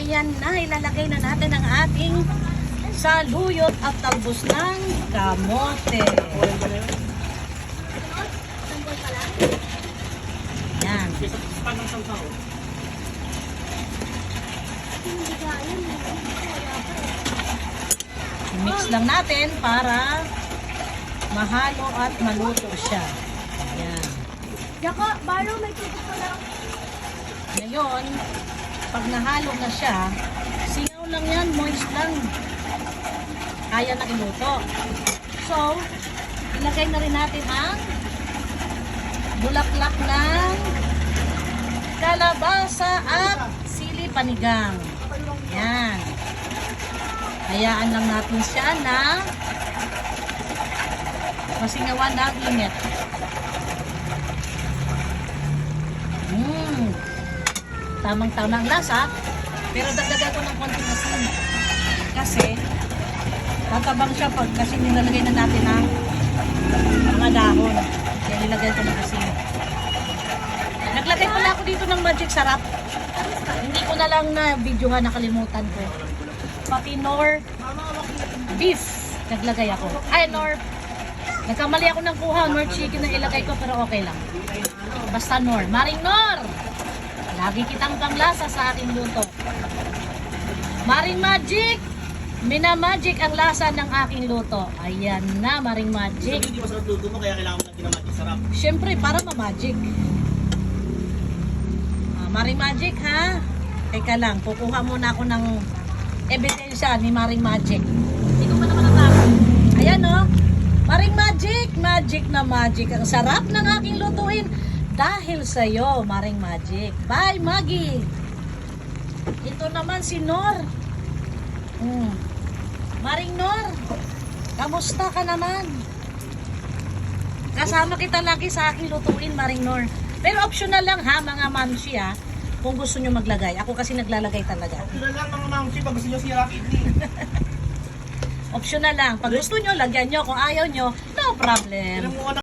ayan na, ilalagay na natin ang ating saluyot at talbos ng kamote. Yan. I-mix lang natin para mahalo at maluto siya. Yan. Yako, baro may tubig ko lang. Ngayon, pag nahalo na siya, singaw lang yan, moist lang. Kaya na iluto. So, ilagay na rin natin ang bulaklak ng kalabasa at sili panigang. Yan. Hayaan lang natin siya na masingawan ng init. Tamang-tama ang lasa, pero dagdagan ko ng konting asin. Kasi, tatabang siya pag kasi nilalagay na natin ang mga dahon. Kaya nilagay ko ng asin. Naglagay pala ako dito ng magic sarap. Hindi ko na lang na videohan, nakalimutan ko. Pati nor beef, naglagay ako. Ay, nor, nagkamali ako ng kuha, nor chicken na ilagay ko, pero okay lang. Basta nor. Maring nor! Lagi kitang panglasa sa aking luto. Maring Magic! Minamagic ang lasa ng aking luto. Ayan na, Maring Magic. Hindi masarap luto mo, kaya kailangan mo ng ginamagic sarap. Siyempre, para ma-magic. Maring Magic, ha? Teka lang, kukuha muna ako ng ebidensya ni Maring Magic. Hindi ko pa naman natapos. Ayan, no? Maring Magic! Magic na magic. Ang sarap ng aking lutuin. Dahil sa'yo, Maring Magic. Bye, Maggie! Ito naman si Nor. Maring Nor, kamusta ka naman? Kasama kita lagi sa aking lutuin, Maring Nor. Pero optional lang ha, mga mamsi ha. Kung gusto nyo maglagay. Ako kasi naglalagay talaga. Optional lang mga mamsi, pag gusto nyo sira kidney. Optional lang. Pag gusto nyo, lagyan nyo. Kung ayaw nyo, no problem.